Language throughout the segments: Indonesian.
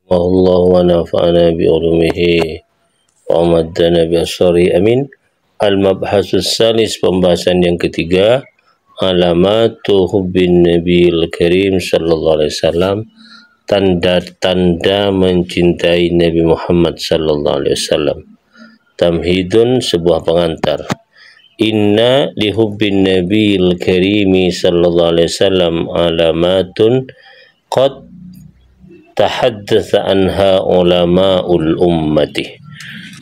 Allah wa nafa'ana bi ulumihi wa amaddana bi asrari amin. Al-mabhasus salis, pembahasan yang ketiga, alamatu hubbin nabiyil karim sallallahu alaihi wasallam, tanda-tanda mencintai Nabi Muhammad sallallahu alaihi wasallam. Tamhidun, sebuah pengantar. Inna li hubbin nabiyil karimi sallallahu alaihi wasallam alamatun qad tahaddatsa anha ulama'ul ummati.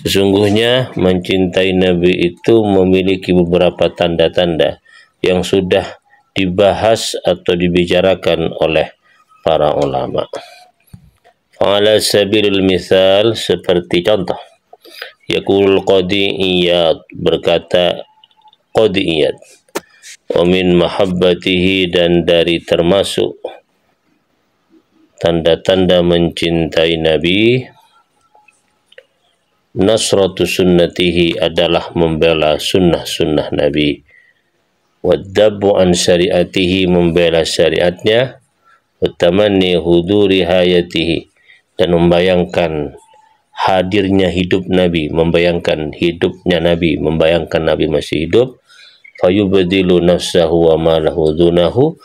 Sesungguhnya mencintai Nabi itu memiliki beberapa tanda-tanda yang sudah dibahas atau dibicarakan oleh para ulama. Ala sabilil misal, seperti contoh, yaqul Qadi Iyad, berkata Qadi Iyad, wa min mahabbatihi, dan dari termasuk tanda-tanda mencintai Nabi, nasratu sunnatihi, adalah membela sunnah-sunnah Nabi, waddabu an syariatihi, membela syariatnya, watamanni huduri hayatihi, dan membayangkan hadirnya hidup Nabi, membayangkan hidupnya Nabi, membayangkan Nabi masih hidup. Fayubdilu nafsahu wa malahu dunahu,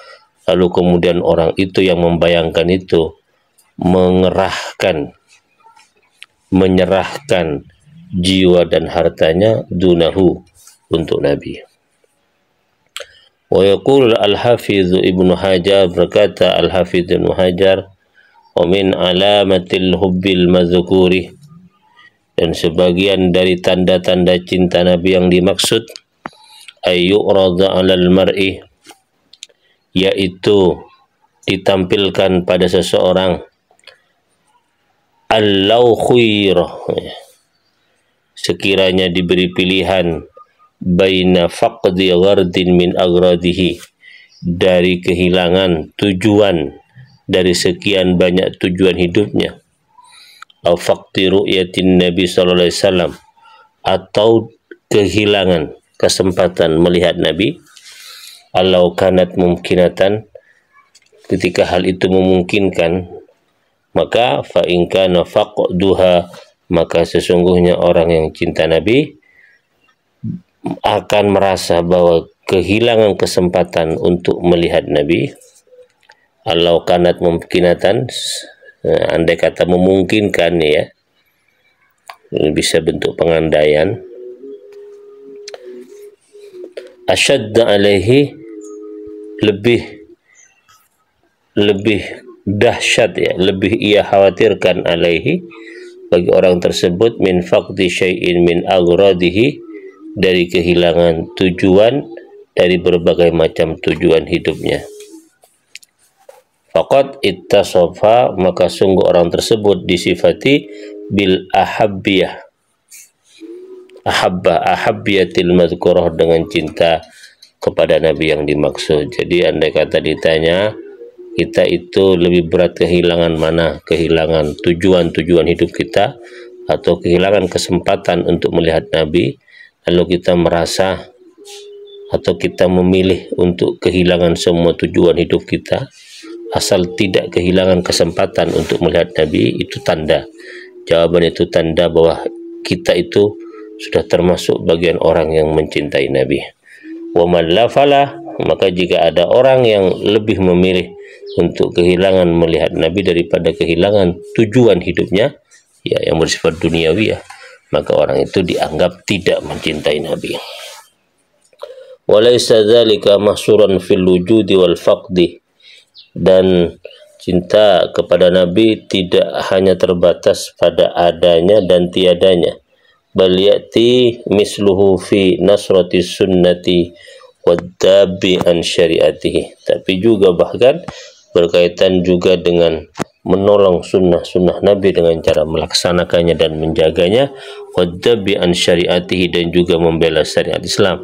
lalu kemudian orang itu yang membayangkan itu menyerahkan jiwa dan hartanya dunahu, untuk Nabi. Wa yaqul al-Hafiz Ibnu Hajar, berkata al-Hafiz Ibnu Hajar, wa min alamatil hubbil mazkuri, dan sebagian dari tanda-tanda cinta Nabi yang dimaksud, ayyurada 'alal mar'i, yaitu ditampilkan pada seseorang, allau khuirah, sekiranya diberi pilihan, baina faqdi ghardin min agradihi, dari kehilangan tujuan dari sekian banyak tujuan hidupnya, au faqdi ru'yatin Nabi sallallahu alaihi wasallam, atau kehilangan kesempatan melihat Nabi, alau kanat mumkinatan, ketika hal itu memungkinkan, maka fa in kana faqduha, maka sesungguhnya orang yang cinta Nabi akan merasa bahwa kehilangan kesempatan untuk melihat Nabi. Alau kanat mumkinatan, andai kata memungkinkan, ya, bisa bentuk pengandaian. Asyadda alaihi, lebih dahsyat, ya, lebih ia khawatirkan, alaihi, bagi orang tersebut, min faqdi syai'in min agradihi, dari kehilangan tujuan dari berbagai macam tujuan hidupnya. Faqad ittasafa, maka sungguh orang tersebut disifati bil ahabbiyah, ahabbiyatil madhkurah, dengan cinta kepada Nabi yang dimaksud. Jadi andai kata ditanya, kita itu lebih berat kehilangan mana? Kehilangan tujuan-tujuan hidup kita, atau kehilangan kesempatan untuk melihat Nabi, lalu kita merasa atau kita memilih untuk kehilangan semua tujuan hidup kita, asal tidak kehilangan kesempatan untuk melihat Nabi, itu tanda. Jawaban itu tanda bahwa kita itu sudah termasuk bagian orang yang mencintai Nabi. Wa man la fala, maka jika ada orang yang lebih memilih untuk kehilangan melihat Nabi daripada kehilangan tujuan hidupnya, ya, yang bersifat duniawi, ya, maka orang itu dianggap tidak mencintai Nabi. Walaysa dzalika mahsuran fil wujudi wal faqdi, dan cinta kepada Nabi tidak hanya terbatas pada adanya dan tiadanya, bal ya'ti misluhu fi nasrati sunnati waddabi an syariatihi, tapi juga bahkan berkaitan juga dengan menolong sunnah-sunnah Nabi dengan cara melaksanakannya dan menjaganya, waddabi an syariatihi, dan juga membela syariat Islam.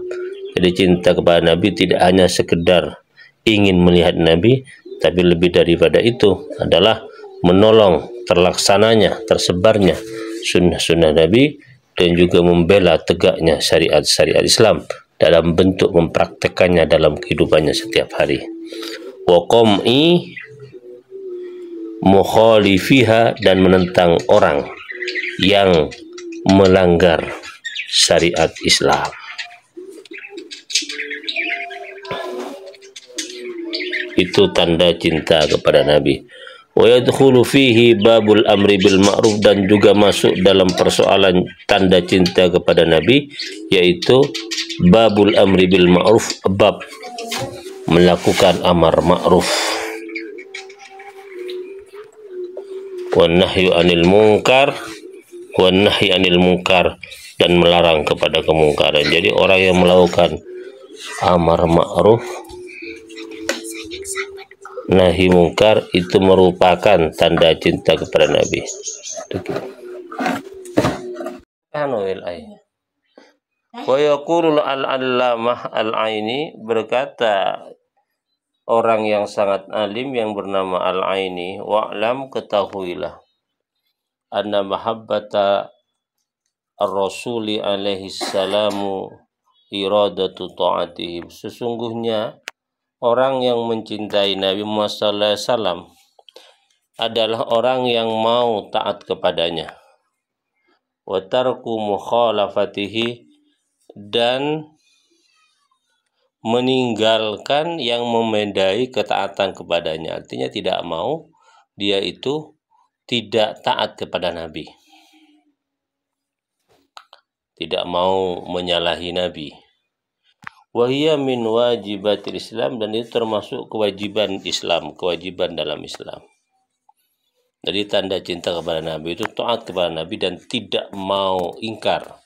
Jadi cinta kepada Nabi tidak hanya sekedar ingin melihat Nabi, tapi lebih daripada itu adalah menolong terlaksananya, tersebarnya sunnah-sunnah Nabi, dan juga membela tegaknya syariat-syariat Islam dalam bentuk mempraktekannya dalam kehidupannya setiap hari. Wa qam'i mukhalifiha, dan menentang orang yang melanggar syariat Islam. Itu tanda cinta kepada Nabi. Wa yadkhulu fihi babul amri bil ma'ruf, dan juga masuk dalam persoalan tanda cinta kepada Nabi, yaitu babul amri bil ma'ruf, bab melakukan amar ma'ruf, wan nahyu anil munkar, wan nahyi anil munkar, dan melarang kepada kemungkaran. Jadi orang yang melakukan amar ma'ruf nahi mungkar itu merupakan tanda cinta kepada Nabi. Wa yaqulul al-allamah al-Aini, berkata orang yang sangat alim yang bernama al-Aini, wa'lam, ketahuilah, anna mahabbata ar-rasuli alaihi salamu iradatu ta'atihim, sesungguhnya orang yang mencintai Nabi Muhammad SAW adalah orang yang mau taat kepadanya, wa tarku mukhalafatihi, dan meninggalkan yang memedai ketaatan kepadanya. Artinya tidak mau dia itu tidak taat kepada Nabi, tidak mau menyalahi Nabi. Wahia min wajibatil Islam, dan itu termasuk kewajiban Islam, kewajiban dalam Islam. Jadi tanda cinta kepada Nabi itu taat kepada Nabi dan tidak mau ingkar,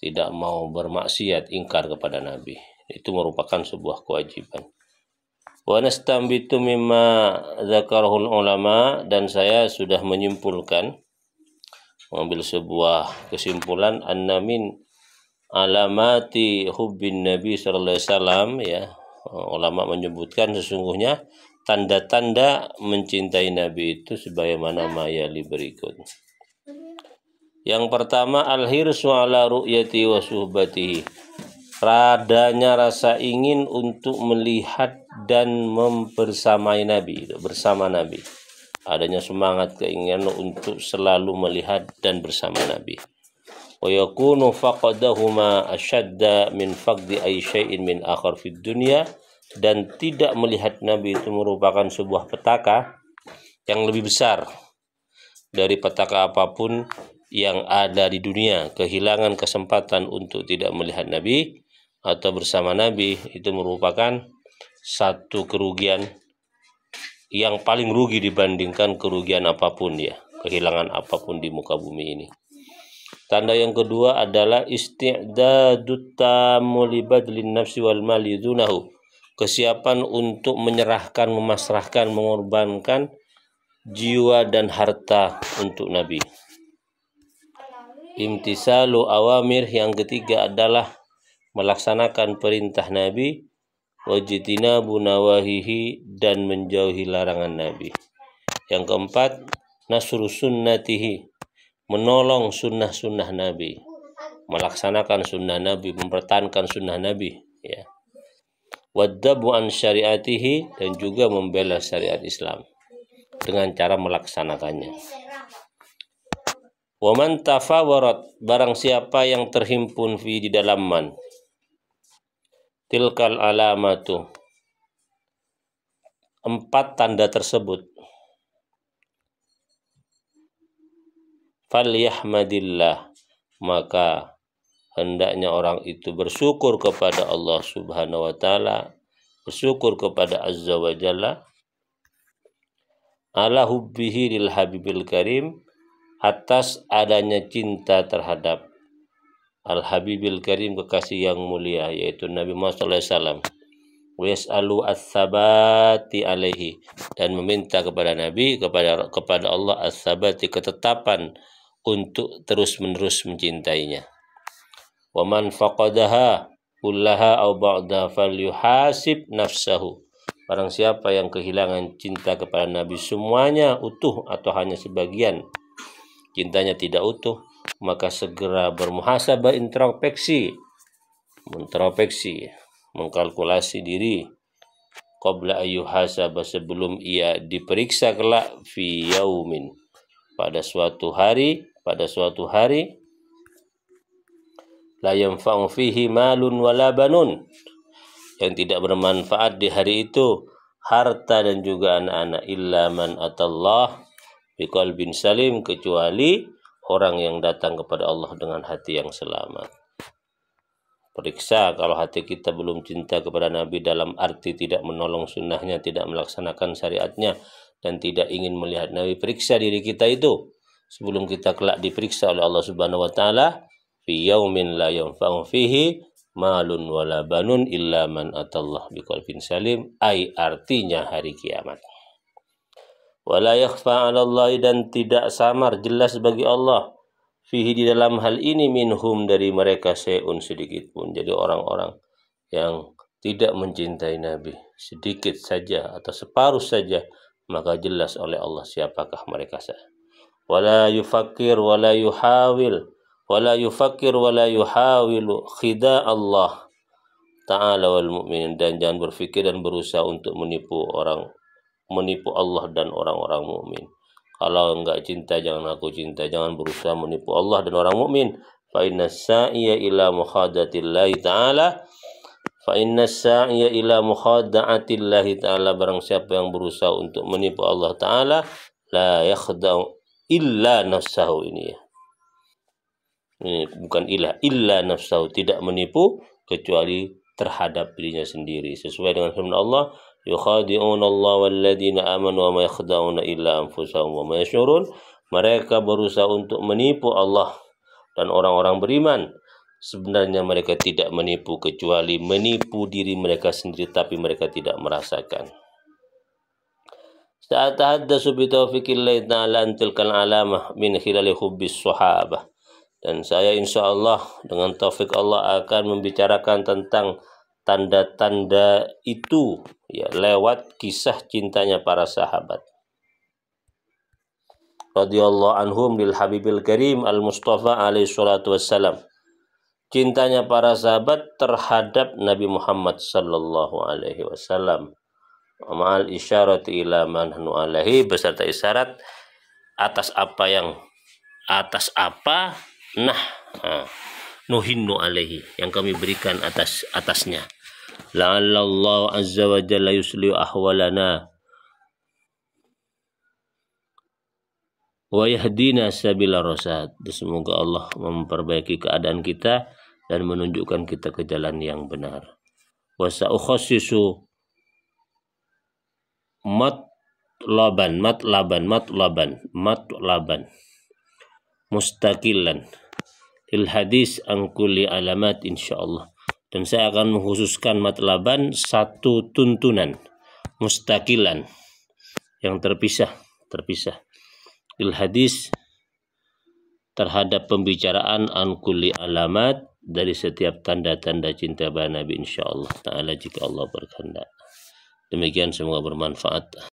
tidak mau bermaksiat, ingkar kepada Nabi. Itu merupakan sebuah kewajiban. Wa nastambitu mimma zakarahul ulama, dan saya sudah menyimpulkan, mengambil sebuah kesimpulan, anna min alamati hubbin Nabi sallallahu alaihi wasallam, ya, ulama menyebutkan sesungguhnya tanda-tanda mencintai Nabi itu sebagaimana mayali berikut. Yang pertama, al-hirsu ala ru'yati wa suhbatihi, radanya rasa ingin untuk melihat dan membersamai Nabi, bersama Nabi, adanya semangat keinginan untuk selalu melihat dan bersama Nabi. Wa yakunu faqadahuma ashadda min faqdi ay syai'in min akhar fid dunya, dan tidak melihat Nabi itu merupakan sebuah petaka yang lebih besar dari petaka apapun yang ada di dunia. Kehilangan kesempatan untuk tidak melihat Nabi atau bersama Nabi itu merupakan satu kerugian yang paling rugi dibandingkan kerugian apapun, ya, kehilangan apapun di muka bumi ini. Tanda yang kedua adalah isti'dadut tamu li badlin nafsi wal mali dunahu, kesiapan untuk menyerahkan, memasrahkan, mengorbankan jiwa dan harta untuk Nabi. Imtisalu awamir, yang ketiga adalah melaksanakan perintah Nabi, wajtinabu nawahihi, dan menjauhi larangan Nabi. Yang keempat, nasru sunnatihi, menolong sunnah-sunnah Nabi, melaksanakan sunnah Nabi, mempertahankan sunnah Nabi, ya. Waddabu an syariatihi, dan juga membela syariat Islam dengan cara melaksanakannya. Waman tafawarat, barang siapa yang terhimpun fi di dalam man, tilkal alamatu, empat tanda tersebut, falyahmadillah, maka hendaknya orang itu bersyukur kepada Allah Subhanahu wa taala, bersyukur kepada Azza wa Jalla, ala hubbihi lil habibil karim, atas adanya cinta terhadap al habibil karim, kekasih yang mulia, yaitu Nabi Muhammad SAW. Wa yas'alu as-sabati alaihi, dan meminta kepada Nabi, kepada Allah, as-sabati, ketetapan untuk terus-menerus mencintainya. Wa man faqadaha kullaha aw ba'da falyuhasib nafsahu, barang siapa yang kehilangan cinta kepada Nabi semuanya utuh atau hanya sebagian cintanya tidak utuh, maka segera bermuhasabah, introspeksi, mengkalkulasi diri, qabla ayyuhasaba, sebelum ia diperiksa kelak, fi yaumin, pada suatu hari la yanfa'u fihi malun wala banun, yang tidak bermanfaat di hari itu harta dan juga anak-anak, illa man atallah biqalbin salim, kecuali orang yang datang kepada Allah dengan hati yang selamat. Periksa kalau hati kita belum cinta kepada Nabi, dalam arti tidak menolong sunnahnya, tidak melaksanakan syariatnya, dan tidak ingin melihat Nabi. Periksa diri kita itu sebelum kita kelak diperiksa oleh Allah Subhanahu wa taala, fi yaumin la yanfa'u fihi malun wala banun illa man atallah biqalbin salim, ai artinya hari kiamat. Wala yakhfa 'alallahi, dan tidak samar, jelas bagi Allah, fihi, di dalam hal ini, minhum, dari mereka, syai'un, sedikit pun. Jadi orang-orang yang tidak mencintai Nabi sedikit saja atau separuh saja, maka jelas oleh Allah siapakah mereka. Wala yufakkir wala yuhawilu khida Allah ta'ala wal mu'minin, dan jangan berpikir dan berusaha untuk menipu Allah dan orang-orang mukmin. Kalau enggak cinta, jangan aku cinta, jangan berusaha menipu Allah dan orang mukmin. Fa inna sa'iya ila mukhadatillahi ta'ala, barang siapa yang berusaha untuk menipu Allah Ta'ala, la yakhda'u illa nafsahu, ini bukan illa nafsahu, tidak menipu kecuali terhadap dirinya sendiri, sesuai dengan firman Allah, yukhadi'una Allah walladzina amanu wa ma yakhda'una illa anfusahum wa ma yash'urun. Mereka berusaha untuk menipu Allah dan orang-orang beriman, sebenarnya mereka tidak menipu kecuali menipu diri mereka sendiri, tapi mereka tidak merasakan. Sa'atahaddatsu bi taufiqillahi ta'ala an tilkal alamah min khilali hubbis sahabah, dan saya insyaallah dengan taufik Allah akan membicarakan tentang tanda-tanda itu, ya, lewat kisah cintanya para sahabat radhiyallahu anhum lil habibil karim al mustafa alaihi salatu wassalam. Cintanya para sahabat terhadap Nabi Muhammad sallallahu alaihi wasallam, ma'al isyarati ila manhanu alaihi, beserta isyarat atas apa nuhinnu alaihi, yang kami berikan atasnya. La'allallahu azza wa jalla yuslihu ahwalana wa yahdina sabila rasad. Semoga Allah memperbaiki keadaan kita dan menunjukkan kita ke jalan yang benar. Wa sa'ukhassisu matlaban mustaqilan lil hadis an kulli alamat, insyaallah. Dan saya akan mengkhususkan matlaban, satu tuntunan, mustaqilan, yang terpisah lil hadis, terhadap pembicaraan, an kulli alamat, dari setiap tanda-tanda cinta pada Nabi, insyaallah taala, jika Allah berkehendak. Demikian, semoga bermanfaat.